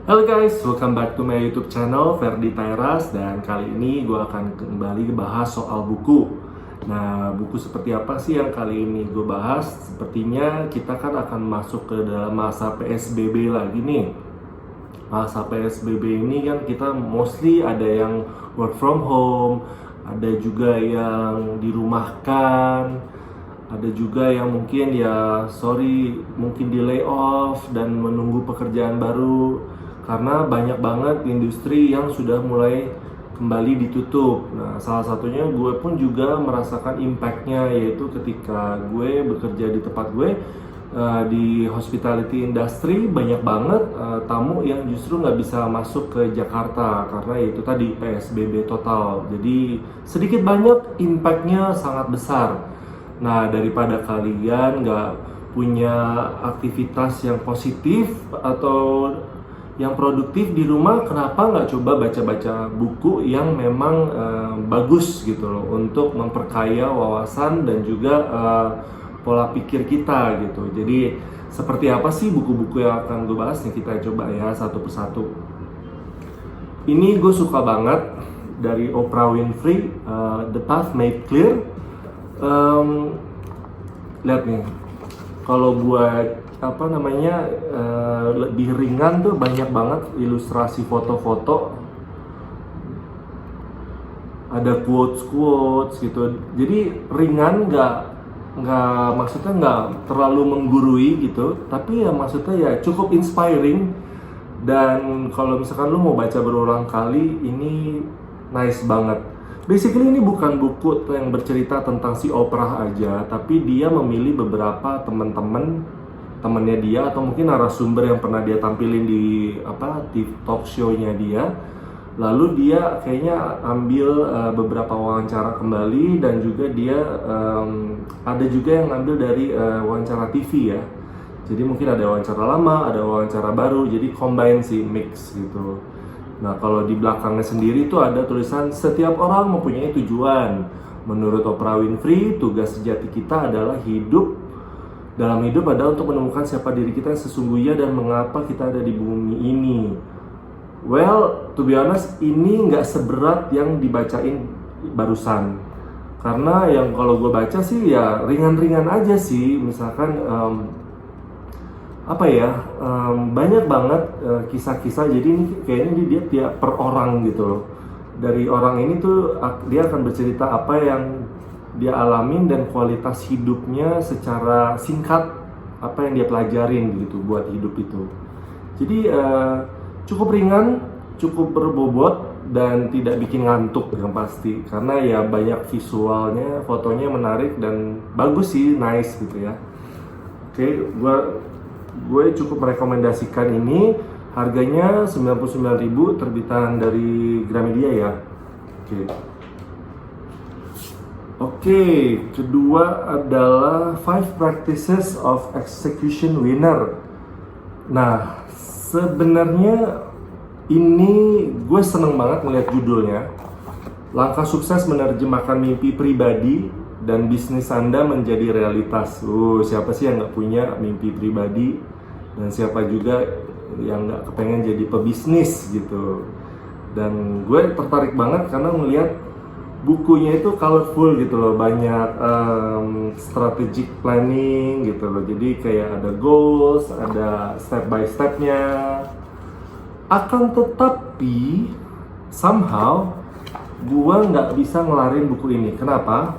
Halo guys, welcome back to my YouTube channel Ferdi Tairas, dan kali ini gue akan kembali bahas soal buku. Nah, buku seperti apa sih yang kali ini gue bahas? Sepertinya kita kan akan masuk ke dalam masa PSBB lagi nih. Masa PSBB ini kan kita mostly ada yang work from home, ada juga yang dirumahkan, ada juga yang mungkin mungkin di layoff dan menunggu pekerjaan baru. Karena banyak banget industri yang sudah mulai kembali ditutup. Nah, salah satunya gue pun juga merasakan impact-nya, yaitu ketika gue bekerja di tempat gue di hospitality industry, banyak banget tamu yang justru nggak bisa masuk ke Jakarta karena itu tadi PSBB total. Jadi sedikit banyak impact-nya sangat besar. Nah, daripada kalian nggak punya aktivitas yang positif atau yang produktif di rumah, kenapa nggak coba baca-baca buku yang memang bagus gitu loh, untuk memperkaya wawasan dan juga pola pikir kita gitu. Jadi seperti apa sih buku-buku yang akan gue bahas nih, kita coba ya satu persatu. Ini gue suka banget dari Oprah Winfrey, The Path Made Clear. Lihat nih, kalau buat lebih ringan tuh banyak banget ilustrasi foto-foto, ada quotes gitu. Jadi ringan, maksudnya nggak terlalu menggurui gitu, tapi ya maksudnya ya cukup inspiring. Dan kalau misalkan lu mau baca berulang kali, ini nice banget. Basically ini bukan buku yang bercerita tentang si Oprah aja, tapi dia memilih beberapa temennya dia, atau mungkin narasumber yang pernah dia tampilin di talk show-nya dia. Lalu dia kayaknya ambil beberapa wawancara kembali, dan juga dia ada juga yang ngambil dari wawancara TV ya. Jadi mungkin ada wawancara lama, ada wawancara baru, jadi combine sih, mix gitu. Nah, kalau di belakangnya sendiri tuh ada tulisan setiap orang mempunyai tujuan. Menurut Oprah Winfrey, tugas sejati kita adalah dalam hidup adalah untuk menemukan siapa diri kita yang sesungguhnya dan mengapa kita ada di bumi ini. Well, to be honest, ini nggak seberat yang dibacain barusan. Karena yang kalau gue baca sih ya ringan-ringan aja sih. Misalkan banyak banget kisah-kisah. Jadi ini kayaknya dia tiap per orang gitu loh. Dari orang ini tuh dia akan bercerita apa yang dia alamin dan kualitas hidupnya secara singkat, apa yang dia pelajarin gitu buat hidup itu. Jadi cukup ringan, cukup berbobot, dan tidak bikin ngantuk yang pasti, karena ya banyak visualnya, fotonya menarik dan bagus sih, nice gitu ya. Oke, gue cukup merekomendasikan ini. Harganya 99.000, terbitan dari Gramedia ya. Oke, kedua adalah 5 Practices of Execution Winner. Nah, sebenarnya ini gue seneng banget melihat judulnya. Langkah sukses menerjemahkan mimpi pribadi dan bisnis Anda menjadi realitas. Siapa sih yang nggak punya mimpi pribadi? Dan siapa juga yang nggak kepengen jadi pebisnis gitu. Dan gue tertarik banget karena melihat bukunya itu colorful gitu loh, banyak strategic planning gitu loh. Jadi kayak ada goals, ada step by stepnya. Akan tetapi somehow gua nggak bisa ngelarin buku ini. Kenapa?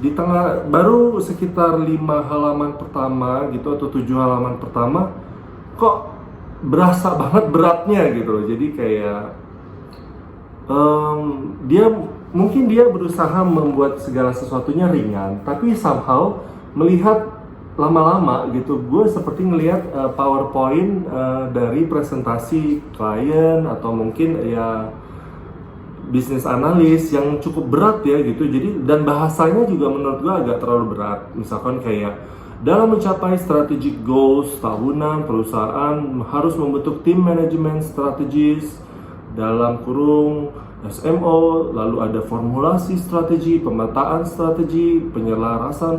Di tengah, baru sekitar 5 halaman pertama gitu, atau 7 halaman pertama, kok berasa banget beratnya gitu loh. Jadi kayak dia berusaha membuat segala sesuatunya ringan, tapi somehow melihat lama-lama gitu, gue seperti ngelihat PowerPoint dari presentasi klien atau mungkin ya bisnis analis yang cukup berat ya gitu. Jadi dan bahasanya juga menurut gue agak terlalu berat. Misalkan kayak dalam mencapai strategic goals tahunan, perusahaan harus membentuk tim manajemen strategis dalam kurung SMO, lalu ada formulasi strategi, pemetaan strategi, penyelarasan,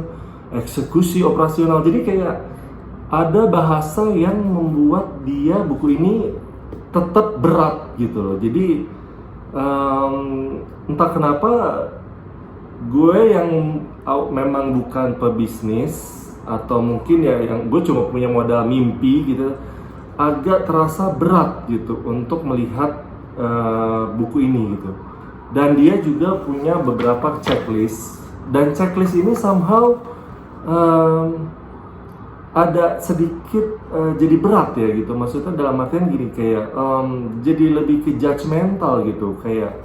eksekusi operasional. Jadi kayak ada bahasa yang membuat buku ini tetap berat gitu loh. Jadi entah kenapa gue yang memang bukan pebisnis, atau mungkin ya yang gue cuma punya modal mimpi gitu, agak terasa berat gitu untuk melihat buku ini gitu. Dan dia juga punya beberapa checklist, dan checklist ini somehow ada sedikit jadi berat ya gitu. Maksudnya dalam artian gini, kayak jadi lebih ke judgmental gitu, kayak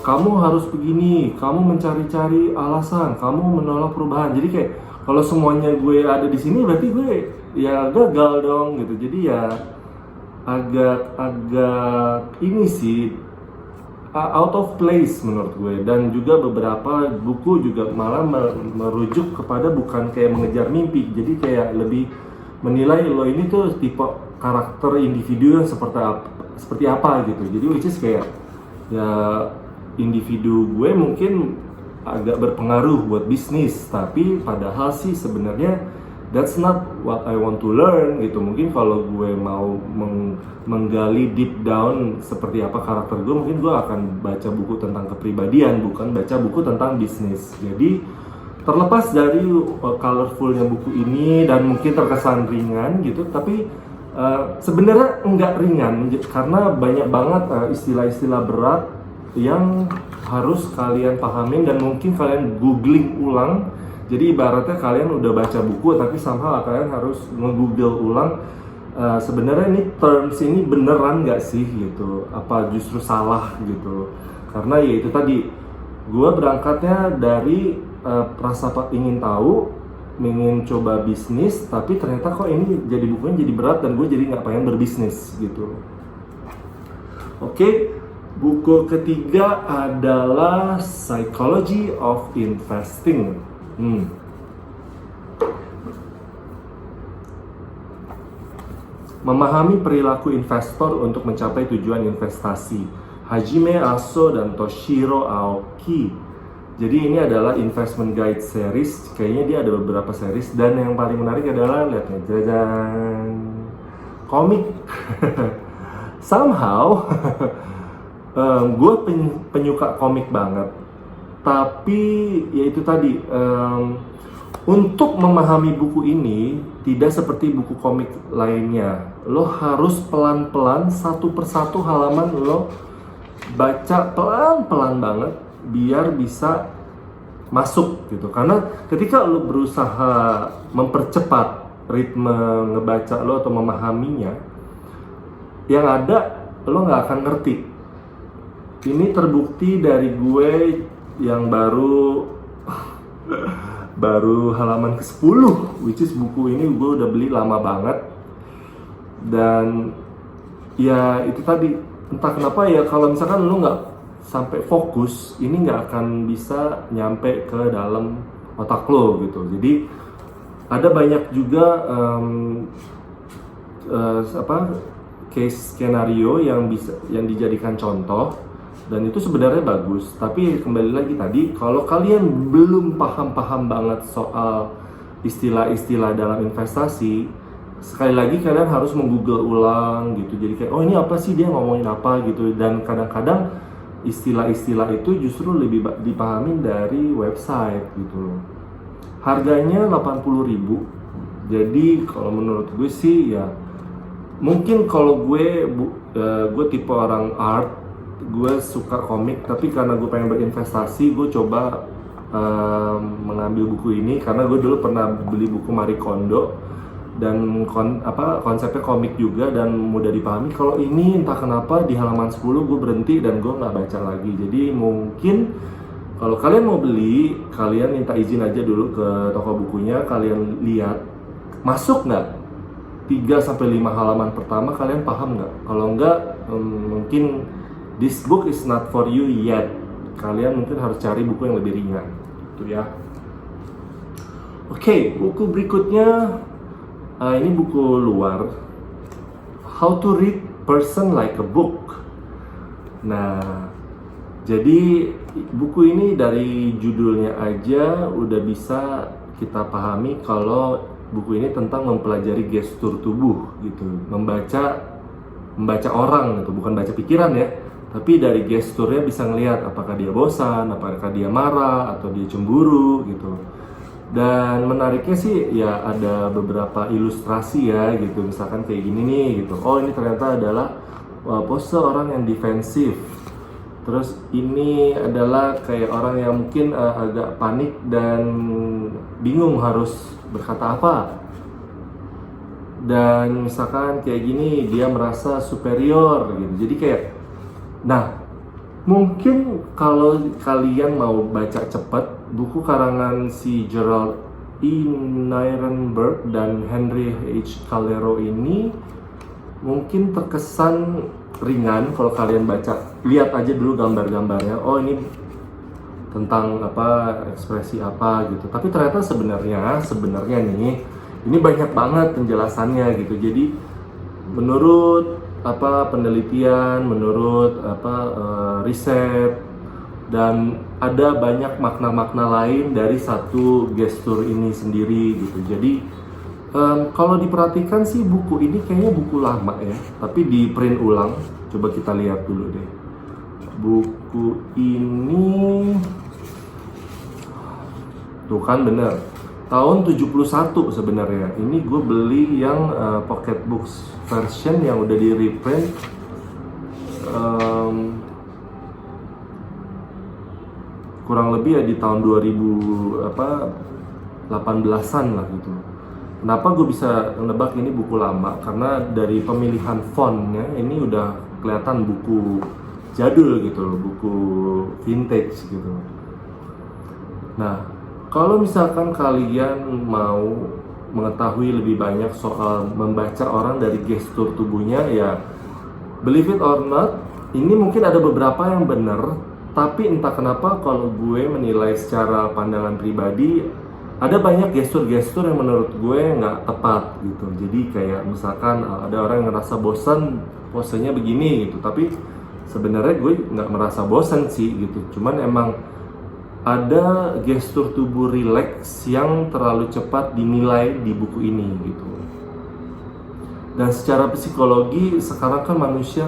kamu harus begini, kamu mencari-cari alasan, kamu menolak perubahan. Jadi kayak kalau semuanya gue ada di sini berarti gue ya gagal dong gitu. Jadi ya agak ini sih out of place menurut gue. Dan juga beberapa buku juga malah merujuk kepada bukan kayak mengejar mimpi, jadi kayak lebih menilai lo ini tuh tipe karakter individu yang seperti apa gitu. Jadi which is kayak ya individu gue mungkin agak berpengaruh buat bisnis, tapi padahal sih sebenarnya that's not what I want to learn gitu. Mungkin kalau gue mau menggali deep down seperti apa karakter gue, mungkin gue akan baca buku tentang kepribadian, bukan baca buku tentang bisnis. Jadi terlepas dari colorfulnya buku ini dan mungkin terkesan ringan gitu, tapi sebenarnya enggak ringan karena banyak banget istilah-istilah berat yang harus kalian pahamin dan mungkin kalian googling ulang. Jadi ibaratnya kalian udah baca buku tapi somehow kalian harus nge-google ulang sebenarnya ini terms ini beneran nggak sih gitu, apa justru salah gitu. Karena ya itu tadi, gue berangkatnya dari rasa ingin tahu, ingin coba bisnis, tapi ternyata kok ini jadi bukunya jadi berat dan gue jadi nggak pengen berbisnis gitu. Oke, buku ketiga adalah Psychology of Investing. Memahami perilaku investor untuk mencapai tujuan investasi, Hajime Aso dan Toshiro Aoki. Jadi ini adalah investment guide series, kayaknya dia ada beberapa series, dan yang paling menarik adalah lihat nih, jajan komik. Somehow gue penyuka komik banget, tapi ya itu tadi, untuk memahami buku ini tidak seperti buku komik lainnya. Lo harus pelan-pelan satu persatu halaman lo baca pelan-pelan banget biar bisa masuk gitu. Karena ketika lo berusaha mempercepat ritme ngebaca lo atau memahaminya, yang ada lo nggak akan ngerti. Ini terbukti dari gue yang baru halaman ke-10, which is buku ini gue udah beli lama banget. Dan ya itu tadi, entah kenapa ya, kalau misalkan lo nggak sampai fokus, ini nggak akan bisa nyampe ke dalam otak lo gitu. Jadi ada banyak juga case skenario yang dijadikan contoh, dan itu sebenarnya bagus. Tapi kembali lagi tadi, kalau kalian belum paham banget soal istilah-istilah dalam investasi, sekali lagi kalian harus menggoogle ulang gitu. Jadi kayak, oh ini apa sih, dia ngomongin apa gitu. Dan kadang-kadang istilah-istilah itu justru lebih dipahamin dari website gitu. Harganya 80.000. Jadi kalau menurut gue sih ya, mungkin kalau gue tipe orang art, gue suka komik, tapi karena gue pengen berinvestasi, gue coba mengambil buku ini karena gue dulu pernah beli buku Marie Kondo, dan konsepnya komik juga dan mudah dipahami. Kalau ini entah kenapa di halaman 10 gue berhenti dan gue nggak baca lagi. Jadi mungkin kalau kalian mau beli, kalian minta izin aja dulu ke toko bukunya, kalian lihat masuk nggak 3-5 halaman pertama, kalian paham nggak? Kalau nggak, mungkin this book is not for you yet. Kalian mungkin harus cari buku yang lebih ringan, gitu ya. Oke, buku berikutnya, ini buku luar, How to Read Person Like a Book. Nah, jadi buku ini dari judulnya aja udah bisa kita pahami kalau buku ini tentang mempelajari gestur tubuh gitu, membaca membaca orang gitu, bukan baca pikiran ya, tapi dari gesturnya bisa ngelihat apakah dia bosan, apakah dia marah atau dia cemburu gitu. Dan menariknya sih ya ada beberapa ilustrasi ya gitu, misalkan kayak gini nih gitu. Oh ini ternyata adalah pose orang yang defensif. Terus ini adalah kayak orang yang mungkin agak panik dan bingung harus berkata apa. Dan misalkan kayak gini dia merasa superior gitu. Jadi kayak, nah mungkin kalau kalian mau baca cepat, buku karangan si Gerald E. Nirenberg dan Henry H. Calero ini mungkin terkesan ringan kalau kalian baca. Lihat aja dulu gambar-gambarnya. Oh ini tentang apa, ekspresi apa gitu. Tapi ternyata sebenarnya nih, ini banyak banget penjelasannya gitu. Jadi menurut penelitian, menurut riset, dan ada banyak makna-makna lain dari satu gestur ini sendiri gitu. Jadi kalau diperhatikan sih buku ini kayaknya buku lama ya, tapi di print ulang. Coba kita lihat dulu deh. Buku ini tuh kan bener tahun 71 sebenarnya. Ini gue beli yang pocketbooks version yang udah di reprint kurang lebih ya di tahun 2018an lah gitu. Kenapa gue bisa nebak ini buku lama? Karena dari pemilihan fontnya ini udah kelihatan buku jadul gitu loh, buku vintage gitu. Nah, kalau misalkan kalian mau mengetahui lebih banyak soal membaca orang dari gestur tubuhnya, ya believe it or not, ini mungkin ada beberapa yang benar, tapi entah kenapa kalau gue menilai secara pandangan pribadi, ada banyak gestur-gestur yang menurut gue nggak tepat gitu. Jadi kayak misalkan ada orang yang ngerasa bosan posenya begini gitu, tapi sebenarnya gue nggak merasa bosan sih gitu. Cuman emang ada gestur tubuh rileks yang terlalu cepat dinilai di buku ini gitu. Dan secara psikologi sekarang kan manusia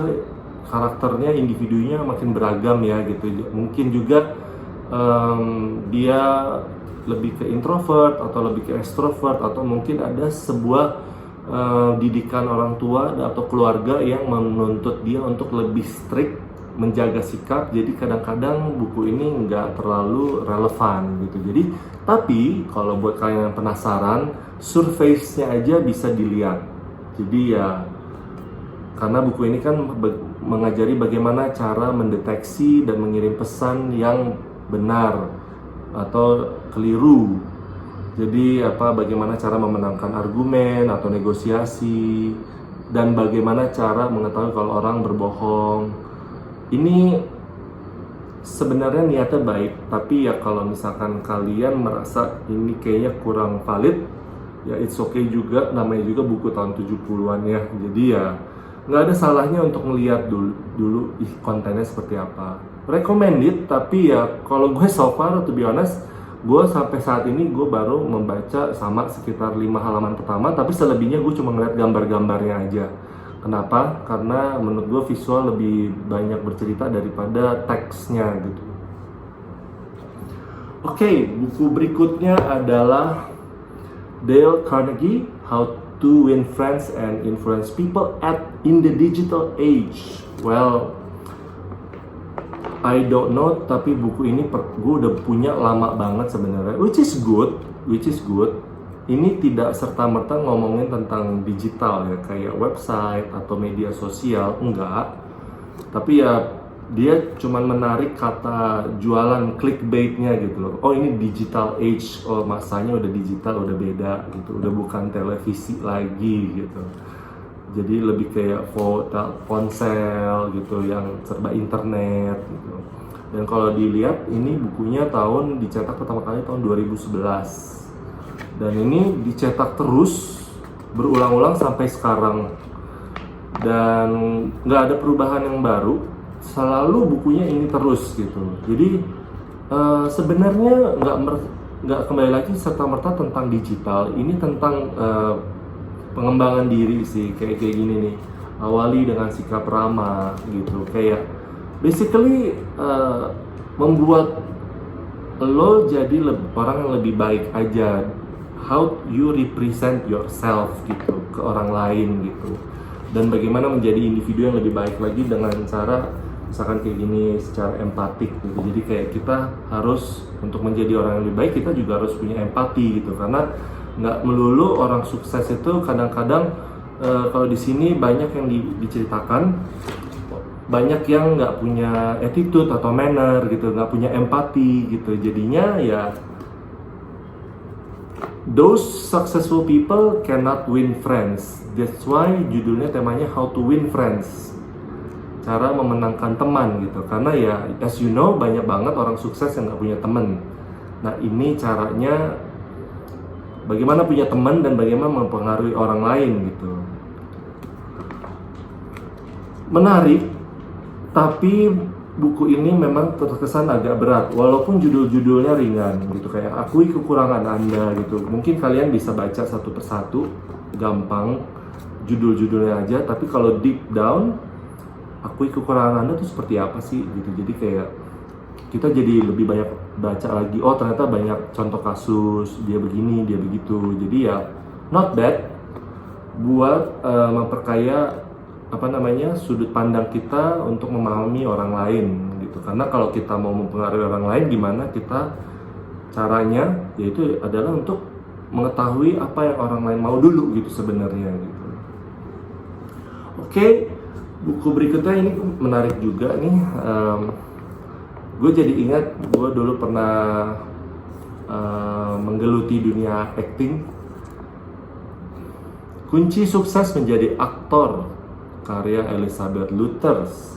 karakternya, individunya makin beragam ya gitu. Mungkin juga dia lebih ke introvert atau lebih ke extrovert, atau mungkin ada sebuah didikan orang tua atau keluarga yang menuntut dia untuk lebih strict menjaga sikap. Jadi kadang-kadang buku ini nggak terlalu relevan gitu. Jadi tapi kalau buat kalian yang penasaran, surface-nya aja bisa dilihat. Jadi ya karena buku ini kan mengajari bagaimana cara mendeteksi dan mengirim pesan yang benar atau keliru. Jadi bagaimana cara memenangkan argumen atau negosiasi, dan bagaimana cara mengetahui kalau orang berbohong. Ini sebenarnya niatnya baik, tapi ya kalau misalkan kalian merasa ini kayaknya kurang valid, ya it's okay juga, namanya juga buku tahun 70-an ya. Jadi ya nggak ada salahnya untuk ngeliat dulu kontennya seperti apa. Recommended, tapi ya kalau gue so far, to be honest, gue sampai saat ini gue baru membaca sama sekitar 5 halaman pertama, tapi selebihnya gue cuma ngeliat gambar-gambarnya aja. Kenapa? Karena menurut gue visual lebih banyak bercerita daripada teksnya gitu. Oke, buku berikutnya adalah Dale Carnegie, How to Win Friends and Influence People in the Digital Age. Well, I don't know, tapi buku ini gue udah punya lama banget sebenarnya, which is good. Ini tidak serta-merta ngomongin tentang digital ya, kayak website atau media sosial, enggak. Tapi ya dia cuman menarik kata jualan clickbait-nya gitu loh. Oh ini digital age, oh masanya udah digital, udah beda gitu, udah bukan televisi lagi gitu. Jadi lebih kayak ponsel gitu yang serba internet gitu. Dan kalau dilihat ini bukunya dicetak pertama kali tahun 2011. Dan ini dicetak terus berulang-ulang sampai sekarang. Dan nggak ada perubahan yang baru. Selalu bukunya ini terus gitu. Jadi sebenarnya nggak kembali lagi serta-merta tentang digital. Ini tentang pengembangan diri sih, kayak gini nih. awali dengan sikap ramah gitu, kayak basically membuat lo jadi orang yang lebih baik aja, how you represent yourself gitu ke orang lain gitu, dan bagaimana menjadi individu yang lebih baik lagi dengan cara misalkan kayak gini, secara empatik gitu. Jadi kayak kita harus, untuk menjadi orang yang lebih baik, kita juga harus punya empati gitu, karena nggak melulu orang sukses itu kadang-kadang kalau di sini banyak yang diceritakan, banyak yang nggak punya attitude atau manner gitu, nggak punya empati gitu. Jadinya ya those successful people cannot win friends. That's why judulnya, temanya How to Win Friends, cara memenangkan teman gitu. Karena ya as you know, banyak banget orang sukses yang nggak punya teman. Nah ini caranya bagaimana punya teman dan bagaimana mempengaruhi orang lain gitu. Menarik, tapi buku ini memang terkesan agak berat, walaupun judul-judulnya ringan gitu, kayak akui kekurangan Anda gitu. Mungkin kalian bisa baca satu persatu, gampang judul-judulnya aja, tapi kalau deep down, akui kekurangan Anda tuh seperti apa sih gitu. Jadi kayak kita jadi lebih banyak baca lagi, oh ternyata banyak contoh kasus, dia begini, dia begitu. Jadi ya not bad buat memperkaya sudut pandang kita untuk memahami orang lain gitu. Karena kalau kita mau mempengaruhi orang lain, gimana kita caranya, yaitu adalah untuk mengetahui apa yang orang lain mau dulu gitu sebenarnya gitu. Oke, buku berikutnya ini menarik juga nih. Gue jadi ingat, gue dulu pernah menggeluti dunia acting. Kunci Sukses Menjadi Aktor, karya Elizabeth Lutters.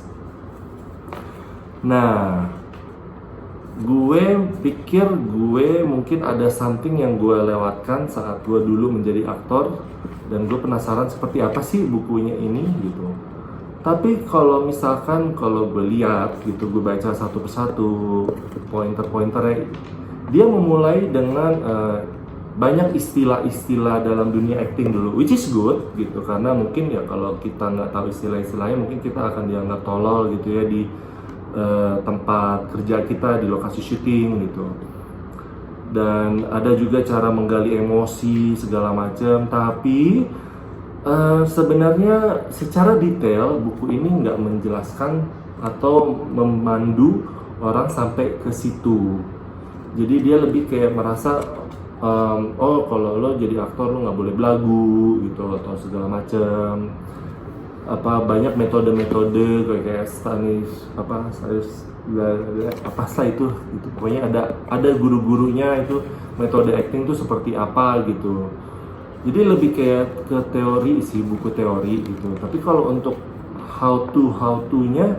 Nah, gue pikir gue mungkin ada something yang gue lewatkan saat gue dulu menjadi aktor, dan gue penasaran seperti apa sih bukunya ini gitu. Tapi kalau misalkan kalau gue lihat gitu, gue baca satu persatu pointer-pointernya, dia memulai dengan banyak istilah-istilah dalam dunia acting dulu, which is good gitu, karena mungkin ya kalau kita nggak tahu istilah-istilahnya, mungkin kita akan dianggap tolol gitu ya di tempat kerja kita, di lokasi syuting gitu. Dan ada juga cara menggali emosi segala macam, tapi sebenarnya secara detail buku ini nggak menjelaskan atau memandu orang sampai ke situ. Jadi dia lebih kayak merasa oh kalau lo jadi aktor lo nggak boleh belagu gitu atau segala macam, banyak metode-metode kayak Stanis itu pokoknya ada guru-gurunya itu metode acting tuh seperti apa gitu. Jadi lebih kayak ke teori sih, buku teori gitu. Tapi kalau untuk how to-nya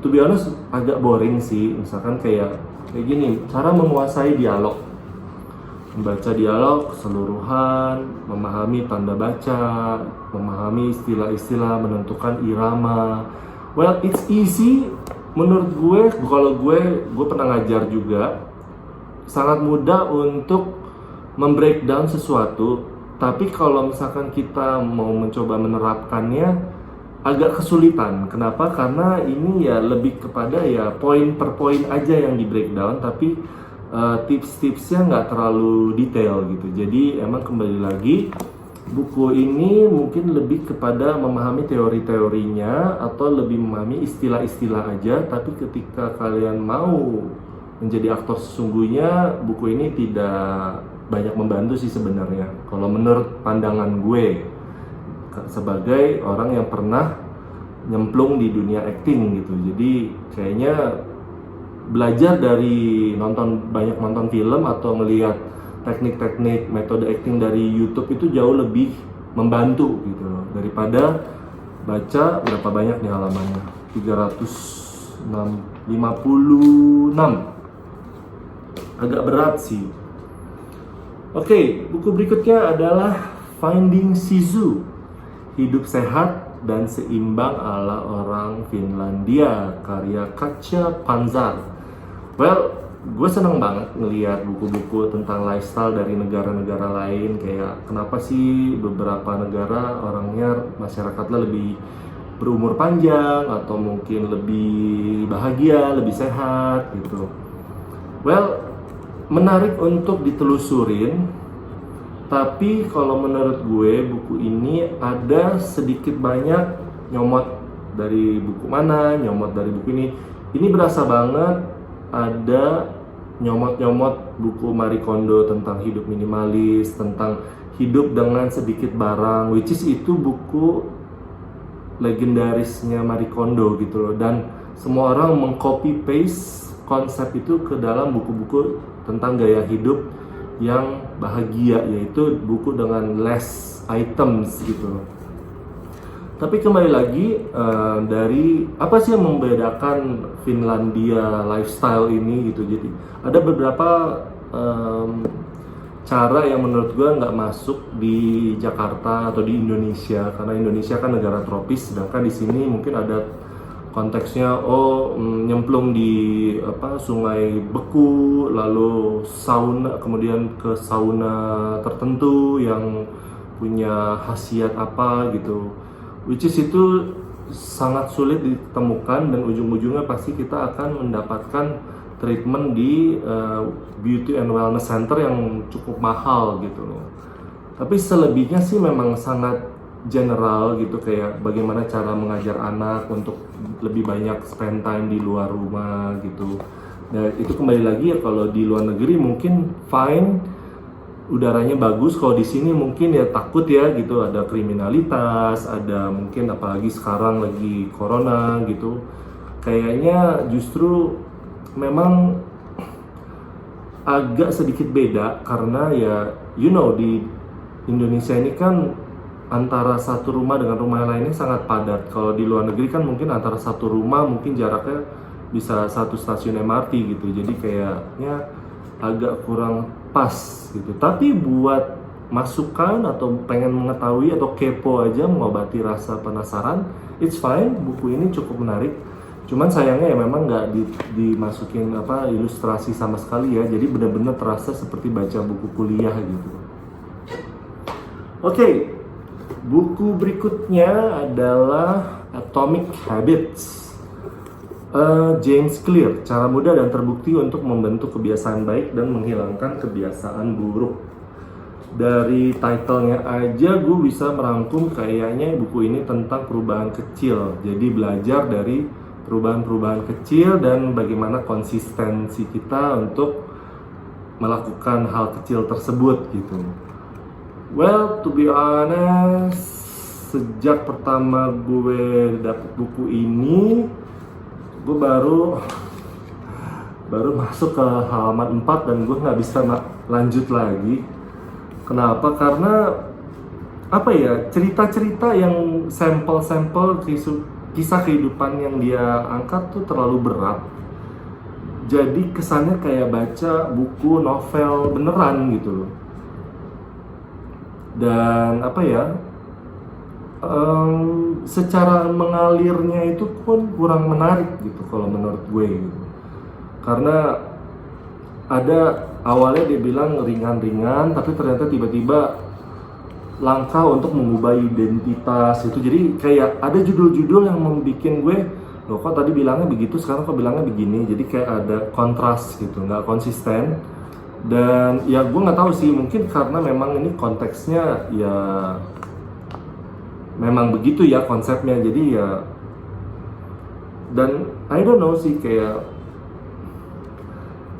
to be honest agak boring sih. Misalkan kayak gini, cara menguasai dialog, membaca dialog keseluruhan, memahami tanda baca, memahami istilah-istilah, menentukan irama. Well, it's easy menurut gue. Kalau gue pernah ngajar juga, sangat mudah untuk membreakdown sesuatu. Tapi kalau misalkan kita mau mencoba menerapkannya, agak kesulitan. Kenapa? Karena ini ya lebih kepada ya poin per poin aja yang di breakdown, tapi tips-tipsnya nggak terlalu detail gitu. Jadi emang kembali lagi, buku ini mungkin lebih kepada memahami teori-teorinya atau lebih memahami istilah-istilah aja. Tapi ketika kalian mau menjadi aktor sesungguhnya, buku ini tidak banyak membantu sih sebenarnya. Kalau menurut pandangan gue sebagai orang yang pernah nyemplung di dunia acting gitu. Jadi kayaknya belajar dari banyak nonton film atau ngelihat teknik-teknik metode acting dari YouTube itu jauh lebih membantu gitu daripada baca berapa banyak nih halamannya, 356, agak berat sih. Oke, buku berikutnya adalah Finding Sisu, Hidup Sehat dan Seimbang ala Orang Finlandia, karya Katja Panzar. Well, gue seneng banget ngelihat buku-buku tentang lifestyle dari negara-negara lain. Kayak kenapa sih beberapa negara orangnya, masyarakatnya lebih berumur panjang atau mungkin lebih bahagia, lebih sehat gitu. Well, menarik untuk ditelusurin. Tapi kalau menurut gue buku ini ada sedikit banyak nyomot dari buku mana, nyomot dari buku ini. Ini berasa banget ada nyomot-nyomot buku Marie Kondo tentang hidup minimalis, tentang hidup dengan sedikit barang, which is itu buku legendarisnya Marie Kondo gitu loh. Dan semua orang mengcopy paste konsep itu ke dalam buku-buku tentang gaya hidup yang bahagia, yaitu buku dengan less items gitu loh. Tapi kembali lagi dari apa sih yang membedakan Finlandia lifestyle ini gitu. Jadi ada beberapa cara yang menurut gue nggak masuk di Jakarta atau di Indonesia, karena Indonesia kan negara tropis, sedangkan di sini mungkin ada konteksnya nyemplung di sungai beku, lalu sauna, kemudian ke sauna tertentu yang punya khasiat apa gitu, which is itu sangat sulit ditemukan dan ujung-ujungnya pasti kita akan mendapatkan treatment di beauty and wellness center yang cukup mahal gitu loh. Tapi selebihnya sih memang sangat general gitu, kayak bagaimana cara mengajar anak untuk lebih banyak spend time di luar rumah gitu. Nah itu kembali lagi ya, kalau di luar negeri mungkin fine, udaranya bagus. Kalau di sini mungkin ya takut ya gitu, ada kriminalitas, ada mungkin apalagi sekarang lagi corona gitu. Kayaknya justru memang agak sedikit beda, karena ya di Indonesia ini kan antara satu rumah dengan rumah lainnya sangat padat. Kalau di luar negeri kan mungkin antara satu rumah mungkin jaraknya bisa satu stasiun MRT gitu, jadi kayaknya agak kurang pas gitu. Tapi buat masukan atau pengen mengetahui atau kepo aja, mengobati rasa penasaran, it's fine. Buku ini cukup menarik. Cuman sayangnya ya memang nggak dimasukin ilustrasi sama sekali ya. Jadi benar-benar terasa seperti baca buku kuliah gitu. Oke, buku berikutnya adalah Atomic Habits. James Clear, cara mudah dan terbukti untuk membentuk kebiasaan baik dan menghilangkan kebiasaan buruk. Dari titlenya aja gue bisa merangkum kayaknya buku ini tentang perubahan kecil. Jadi belajar dari perubahan-perubahan kecil dan bagaimana konsistensi kita untuk melakukan hal kecil tersebut gitu. Well, to be honest, sejak pertama gue dapet buku ini, gue baru masuk ke halaman 4 dan gue nggak bisa lanjut lagi. Kenapa? Karena cerita-cerita yang sampel-sampel kisah kehidupan yang dia angkat tuh terlalu berat. Jadi kesannya kayak baca buku novel beneran gitu loh. Dan secara mengalirnya itu pun kurang menarik gitu kalau menurut gue gitu. Karena ada awalnya dia bilang ringan-ringan, tapi ternyata tiba-tiba langkah untuk mengubah identitas itu. Jadi kayak ada judul-judul yang membuat gue, loh kok tadi bilangnya begitu, sekarang kok bilangnya begini. Jadi kayak ada kontras gitu, nggak konsisten. Dan ya gue nggak tahu sih, mungkin karena memang ini konteksnya ya memang begitu ya konsepnya. Jadi ya, dan I don't know sih, kayak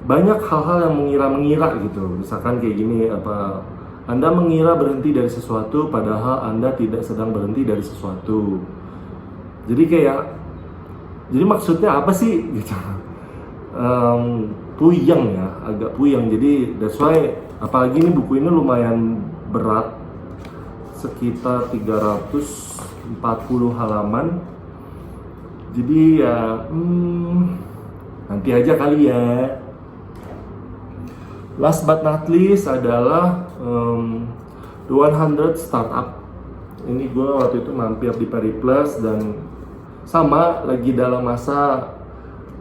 banyak hal-hal yang mengira-mengira gitu. Misalkan kayak gini, Anda mengira berhenti dari sesuatu padahal Anda tidak sedang berhenti dari sesuatu. Jadi maksudnya apa sih gitu. Puyeng ya, agak puyeng. Jadi that's why, apalagi ini buku ini lumayan berat, sekitar 340 halaman. Jadi ya nanti aja kali ya. Last but not least adalah The 100 Startup. Ini gue waktu itu mampir di Periplus dan sama lagi dalam masa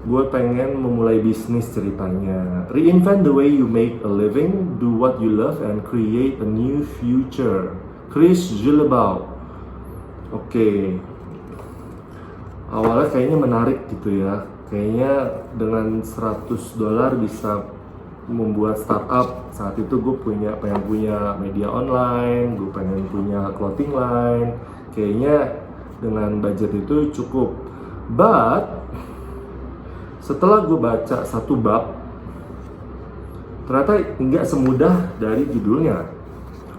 gue pengen memulai bisnis ceritanya. Reinvent the way you make a living, do what you love, and create a new future. Chris Gillibaud. Oke. Awalnya kayaknya menarik gitu ya. Kayaknya dengan $100 bisa membuat startup. Saat itu gue pengen punya media online, gue pengen punya clothing line. Kayaknya dengan budget itu cukup. But setelah gue baca satu bab, ternyata nggak semudah dari judulnya.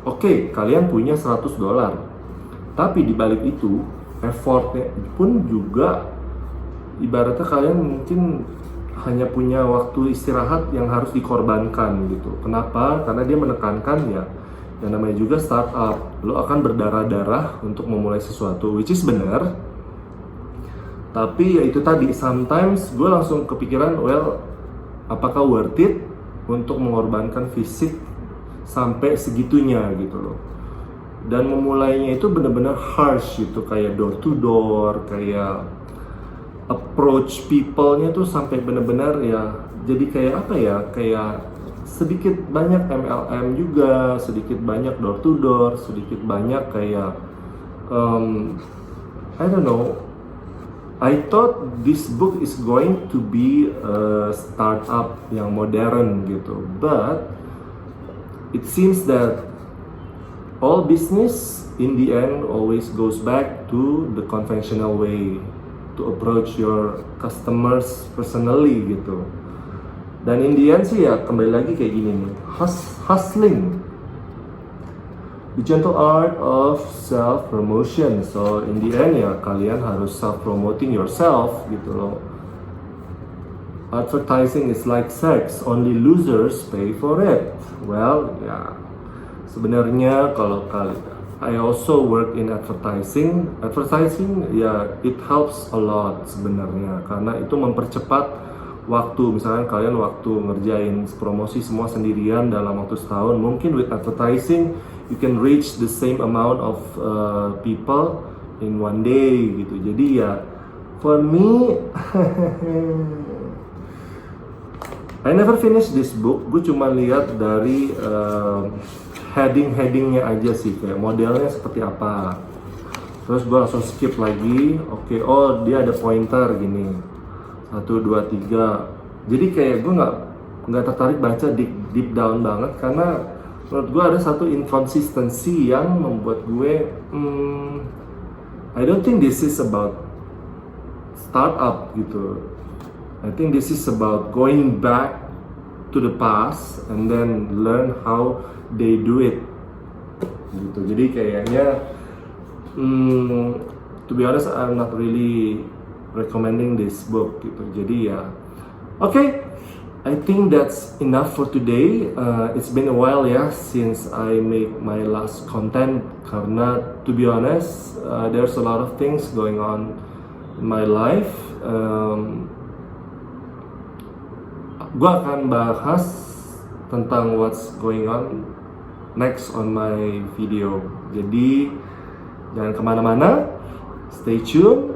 Oke, kalian punya $100, tapi di balik itu effortnya pun juga ibaratnya kalian mungkin hanya punya waktu istirahat yang harus dikorbankan gitu. Kenapa? Karena dia menekankan ya, yang namanya juga startup, lo akan berdarah-darah untuk memulai sesuatu, which is benar. Tapi ya itu tadi, sometimes gue langsung kepikiran, well, apakah worth it untuk mengorbankan fisik sampai segitunya gitu loh. Dan memulainya itu benar-benar harsh gitu, kayak door to door, kayak approach people-nya tuh sampai benar-benar ya, jadi kayak apa ya, kayak sedikit banyak MLM juga, sedikit banyak door to door, sedikit banyak kayak I don't know. I thought this book is going to be a startup yang modern gitu, but it seems that all business in the end always goes back to the conventional way to approach your customers personally gitu. Dan in the end sih ya kembali lagi kayak gini nih, hustling, the gentle art of self promotion. So in the end ya kalian harus self promoting yourself gitu loh. Advertising is like sex, only losers pay for it. Well ya, sebenarnya kalau I also work in advertising. Advertising ya it helps a lot sebenarnya, karena itu mempercepat waktu. Misalnya kalian waktu ngerjain promosi semua sendirian dalam waktu setahun, mungkin with advertising you can reach the same amount of people in one day gitu. Jadi ya for me I never finish this book. Gue cuma lihat dari heading-headingnya aja sih, kayak modelnya seperti apa. Terus gue langsung skip lagi. Oke, oh dia ada pointer gini, 1, 2, 3. Jadi kayak gue nggak tertarik baca deep down banget, karena menurut gue ada satu inconsistency yang membuat gue I don't think this is about startup gitu. I think this is about going back to the past and then learn how they do it gitu. Jadi kayaknya to be honest I'm not really recommending this book gitu. Jadi ya okay, I think that's enough for today. It's been a while ya since I make my last content, karena to be honest there's a lot of things going on in my life. Gue akan bahas tentang what's going on next on my video. Jadi jangan kemana-mana, stay tune.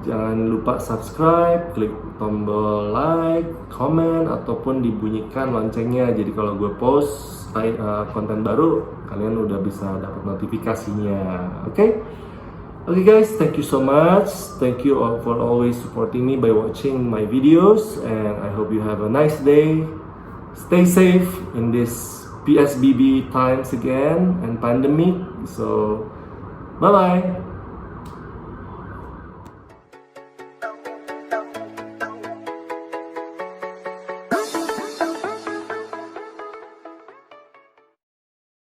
Jangan lupa subscribe, klik tombol like, comment, ataupun dibunyikan loncengnya. Jadi kalau gue post konten baru, kalian udah bisa dapat notifikasinya. Oke? Okay guys, thank you so much. Thank you all for always supporting me by watching my videos, and I hope you have a nice day. Stay safe in this PSBB times again and pandemic. So bye bye.